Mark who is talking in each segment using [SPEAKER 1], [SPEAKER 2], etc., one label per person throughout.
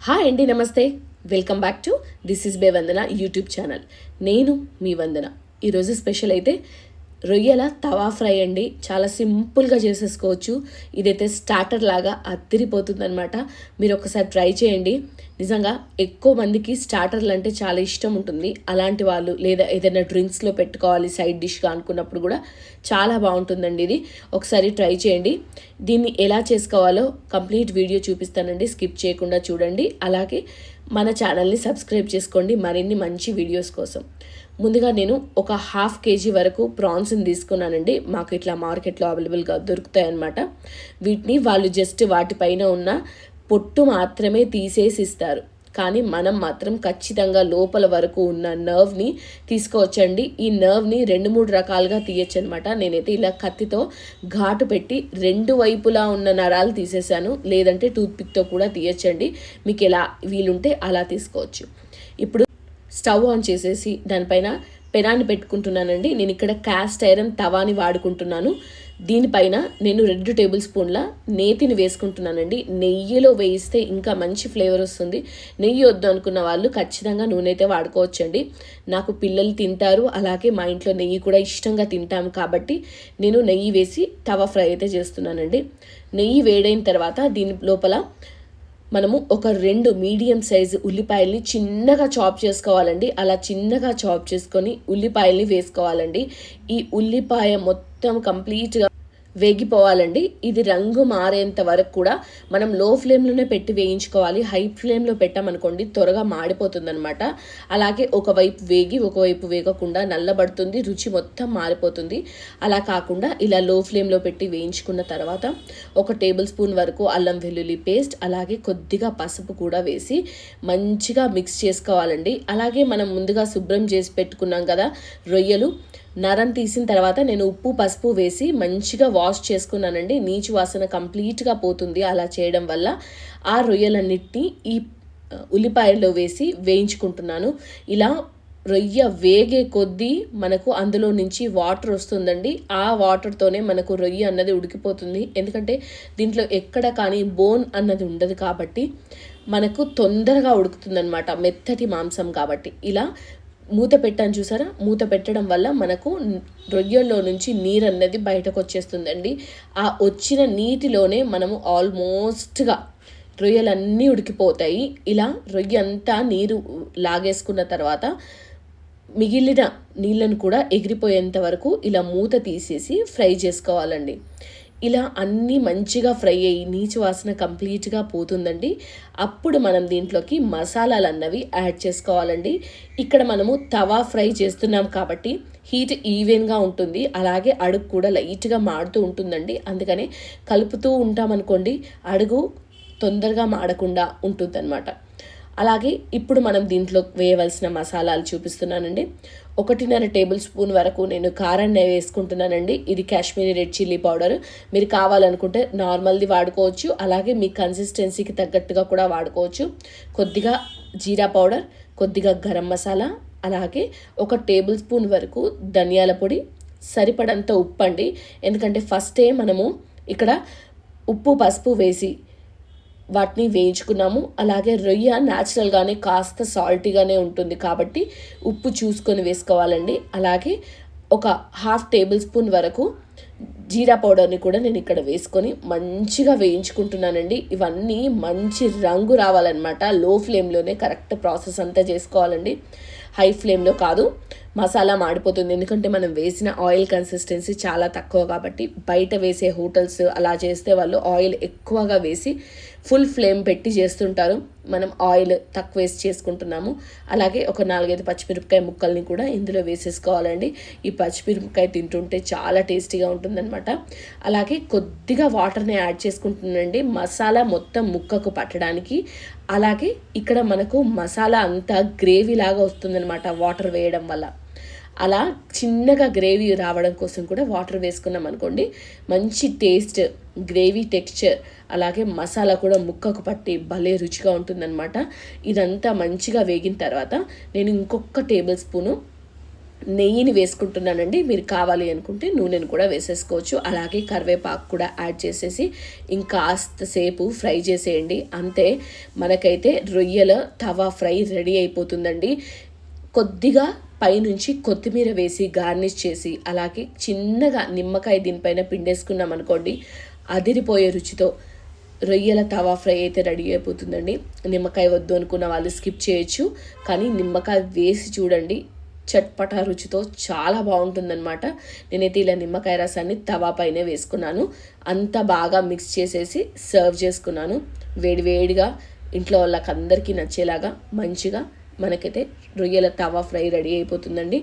[SPEAKER 1] Hi అండి, నమస్తే. Welcome back to this ఇస్ బే వందన యూట్యూబ్ ఛానల్. నేను మీ వందన. ఈరోజు స్పెషల్ అయితే రొయ్యల తవా ఫ్రై అండి. చాలా సింపుల్గా చేసేసుకోవచ్చు. ఇదైతే స్టార్టర్ లాగా అదిరిపోతుంది అనమాట. మీరు ఒకసారి ట్రై చేయండి. నిజంగా ఎక్కువ మందికి స్టార్టర్లు అంటే చాలా ఇష్టం ఉంటుంది. అలాంటి వాళ్ళు లేదా ఏదైనా డ్రింక్స్లో పెట్టుకోవాలి సైడ్ డిష్గా అనుకున్నప్పుడు కూడా చాలా బాగుంటుందండి. ఇది ఒకసారి ట్రై చేయండి. దీన్ని ఎలా చేసుకోవాలో కంప్లీట్ వీడియో చూపిస్తానండి, స్కిప్ చేయకుండా చూడండి. అలాగే మన ఛానల్ని సబ్స్క్రైబ్ చేసుకోండి మరిన్ని మంచి వీడియోస్ కోసం. ముందుగా నేను ఒక 1/2 kg వరకు ప్రాన్స్ని తీసుకున్నానండి. మాకు ఇట్లా మార్కెట్లో అవైలబుల్గా దొరుకుతాయి అన్నమాట. వీటిని వాళ్ళు జస్ట్ వాటిపైన ఉన్న పొట్టు మాత్రమే తీసేసి ఇస్తారు. కానీ మనం మాత్రం ఖచ్చితంగా లోపల వరకు ఉన్న నర్వ్ని తీసుకోవచ్చండి. ఈ నర్వ్ని 2-3 రకాలుగా తీయచ్చు అనమాట. నేనైతే ఇలా కత్తితో ఘాటు పెట్టి 2 వైపులా ఉన్న నరాలు తీసేసాను. లేదంటే టూత్పిక్తో కూడా తీయచ్చండి. మీకు ఎలా వీలుంటే అలా తీసుకోవచ్చు. ఇప్పుడు స్టవ్ ఆన్ చేసేసి దానిపైన పెనాన్ని పెట్టుకుంటున్నానండి. నేను ఇక్కడ క్యాస్ట్ ఐరన్ తవాని వాడుకుంటున్నాను. దీనిపైన నేను 2 టేబుల్ స్పూన్ల నేతిని వేసుకుంటున్నానండి. నెయ్యిలో వేయిస్తే ఇంకా మంచి ఫ్లేవర్ వస్తుంది. నెయ్యి వద్దు అనుకున్న వాళ్ళు ఖచ్చితంగా నూనె అయితే వాడుకోవచ్చండి. నాకు పిల్లలు తింటారు, అలాగే మా ఇంట్లో నెయ్యి కూడా ఇష్టంగా తింటాము కాబట్టి నేను నెయ్యి వేసి తవా ఫ్రై అయితే చేస్తున్నానండి. నెయ్యి వేడైన తర్వాత దీని లోపల మనము ఒక 2 మీడియం సైజు ఉల్లిపాయల్ని చిన్నగా చాప్ చేసుకోవాలండి. అలా చిన్నగా చాప్ చేసుకొని ఉల్లిపాయల్ని వేసుకోవాలండి. ఈ ఉల్లిపాయ మొత్తం కంప్లీట్గా వేగిపోవాలండి. ఇది రంగు మారేంత వరకు కూడా మనం లో ఫ్లేమ్లోనే పెట్టి వేయించుకోవాలి. హై ఫ్లేమ్లో పెట్టామనుకోండి త్వరగా మాడిపోతుందనమాట. అలాగే ఒకవైపు వేగి ఒకవైపు వేగకుండా నల్లబడుతుంది, రుచి మొత్తం మారిపోతుంది. అలా కాకుండా ఇలా లో ఫ్లేమ్లో పెట్టి వేయించుకున్న తర్వాత 1 టేబుల్ స్పూన్ వరకు అల్లం వెల్లుల్లి పేస్ట్, అలాగే కొద్దిగా పసుపు కూడా వేసి మంచిగా మిక్స్ చేసుకోవాలండి. అలాగే మనం ముందుగా శుభ్రం చేసి పెట్టుకున్నాం కదా రొయ్యలు, నరం తీసిన తర్వాత నేను ఉప్పు పసుపు వేసి మంచిగా వాష్ చేసుకున్నానండి. నీచు వాసన కంప్లీట్గా పోతుంది అలా చేయడం వల్ల. ఆ రొయ్యలన్నిటినీ ఈ ఉల్లిపాయల్లో వేసి వేయించుకుంటున్నాను. ఇలా రొయ్య వేగే కొద్దీ మనకు అందులో నుంచి వాటర్ వస్తుందండి. ఆ వాటర్తోనే మనకు రొయ్య అన్నది ఉడికిపోతుంది. ఎందుకంటే దీంట్లో ఎక్కడ కానీ బోన్ అన్నది ఉండదు కాబట్టి మనకు తొందరగా ఉడుకుతుందన్నమాట, మెత్తటి మాంసం కాబట్టి. ఇలా మూత పెట్టాను చూసారా, మూత పెట్టడం వల్ల మనకు రొయ్యల్లో నుంచి నీరు అన్నది బయటకు వచ్చేస్తుందండి. ఆ వచ్చిన నీటిలోనే మనము ఆల్మోస్ట్గా రొయ్యలన్నీ ఉడికిపోతాయి. ఇలా రొయ్య అంతా నీరు లాగేసుకున్న తర్వాత మిగిలిన నీళ్ళను కూడా ఎగిరిపోయేంత వరకు ఇలా మూత తీసేసి ఫ్రై చేసుకోవాలండి. ఇలా అన్నీ మంచిగా ఫ్రై అయ్యి నీచు వాసన కంప్లీట్గా పోతుందండి. అప్పుడు మనం దీంట్లోకి మసాలాలు అన్నవి యాడ్ చేసుకోవాలండి. ఇక్కడ మనము తవా ఫ్రై చేస్తున్నాం కాబట్టి హీట్ ఈవెన్గా ఉంటుంది. అలాగే అడుగు కూడా లైట్గా మాడుతూ ఉంటుందండి. అందుకనే కలుపుతూ ఉంటామనుకోండి అడుగు తొందరగా మాడకుండా ఉంటుందన్నమాట. అలాగే ఇప్పుడు మనం దీంట్లో వేయవలసిన మసాలాలు చూపిస్తున్నానండి. 1.5 టేబుల్ స్పూన్ వరకు నేను కారాన్ని వేసుకుంటున్నానండి. ఇది కాశ్మీరీ రెడ్ చిల్లీ పౌడర్. మీరు కావాలనుకుంటే నార్మల్ది వాడుకోవచ్చు, అలాగే మీ కన్సిస్టెన్సీకి తగ్గట్టుగా కూడా వాడుకోవచ్చు. కొద్దిగా జీరా పౌడర్, కొద్దిగా గరం మసాలా, అలాగే 1 టేబుల్ స్పూన్ వరకు ధనియాల పొడి, సరిపడంత ఉప్పు అండి. ఎందుకంటే ఫస్టే మనము ఇక్కడ ఉప్పు పసుపు వేసి వాటిని వేయించుకున్నాము. అలాగే రొయ్య న్యాచురల్గానే కాస్త సాల్టీగానే ఉంటుంది కాబట్టి ఉప్పు చూసుకొని వేసుకోవాలండి. అలాగే ఒక 1/2 టేబుల్ స్పూన్ వరకు జీరా పౌడర్ని కూడా నేను ఇక్కడ వేసుకొని మంచిగా వేయించుకుంటున్నానండి. ఇవన్నీ మంచి రంగు రావాలన్నమాట. లో ఫ్లేమ్లోనే కరెక్ట్ ప్రాసెస్ అంతా చేసుకోవాలండి, హై ఫ్లేమ్లో కాదు. మసాలా మాడిపోతుంది, ఎందుకంటే మనం వేసిన ఆయిల్ కన్సిస్టెన్సీ చాలా తక్కువ కాబట్టి. బయట వేసే హోటల్స్ అలా చేస్తే వాళ్ళు ఆయిల్ ఎక్కువగా వేసి ఫుల్ ఫ్లేమ్ పెట్టి చేస్తుంటారు. మనం ఆయిల్ తక్కువ వేసి చేసుకుంటున్నాము. అలాగే ఒక 4-5 పచ్చిమిరపకాయ ముక్కల్ని కూడా ఇందులో వేసేసుకోవాలండి. ఈ పచ్చిమిరపకాయ తింటుంటే చాలా టేస్టీగా ఉంటుందన్నమాట. అలాగే కొద్దిగా వాటర్ని యాడ్ చేసుకుంటున్నానండి మసాలా మొత్తం ముక్కకు పట్టడానికి. అలాగే ఇక్కడ మనకు మసాలా అంతా గ్రేవీ లాగా వస్తుందన్నమాట వాటర్ వేయడం వల్ల. అలా చిన్నగా గ్రేవీ రావడం కోసం కూడా వాటర్ వేసుకున్నాం అనుకోండి మంచి టేస్ట్, గ్రేవీ టెక్స్చర్, అలాగే మసాలా కూడా ముక్కకు పట్టి భలే రుచిగా ఉంటుందన్నమాట. ఇదంతా మంచిగా వేగిన తర్వాత నేను ఇంకొక టేబుల్ స్పూను నెయ్యిని వేసుకుంటున్నానండి. మీరు కావాలి అనుకుంటే నూనెను కూడా వేసేసుకోవచ్చు. అలాగే కరివేపాకు కూడా యాడ్ చేసేసి ఇంకాస్త సేపు ఫ్రై చేసేయండి. అంతే, మనకైతే రొయ్యల తవా ఫ్రై రెడీ అయిపోతుందండి. కొద్దిగా పైనుంచి కొత్తిమీర వేసి గార్నిష్ చేసి అలాగే చిన్నగా నిమ్మకాయ దీనిపైన పిండేసుకున్నాం అనుకోండి, అదిరిపోయే రుచితో రొయ్యల తవా ఫ్రై అయితే రెడీ అయిపోతుందండి. నిమ్మకాయ వద్దు అనుకున్న వాళ్ళు స్కిప్ చేయొచ్చు, కానీ నిమ్మకాయ వేసి చూడండి, చట్పటా రుచితో చాలా బాగుంటుందన్నమాట. నేనైతే ఇలా నిమ్మకాయ రసాన్ని తవా పైనే వేసుకున్నాను. అంత బాగా మిక్స్ చేసేసి సర్వ్ చేసుకున్నాను. వేడివేడిగా ఇంట్లో వాళ్ళకి అందరికీ నచ్చేలాగా మంచిగా మనకైతే రొయ్యల తవా ఫ్రై రెడీ అయిపోతుందండి.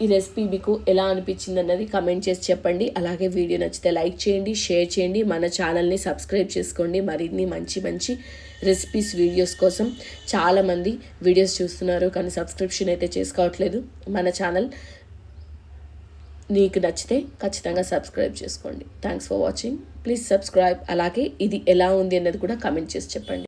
[SPEAKER 1] ఈ రెసిపీ మీకు ఎలా అనిపించింది అన్నది కమెంట్ చేసి చెప్పండి. అలాగే వీడియో నచ్చితే లైక్ చేయండి, షేర్ చేయండి, మన ఛానల్ని సబ్స్క్రైబ్ చేసుకోండి. మరిన్ని మంచి మంచి రెసిపీస్ వీడియోస్ కోసం. చాలామంది వీడియోస్ చూస్తున్నారు కానీ సబ్స్క్రిప్షన్ అయితే చేసుకోవట్లేదు. మన ఛానల్ నీకు నచ్చితే ఖచ్చితంగా సబ్స్క్రైబ్ చేసుకోండి. Thanks for watching. Please subscribe. అలాగే ఇది ఎలా ఉంది అన్నది కూడా కమెంట్ చేసి చెప్పండి.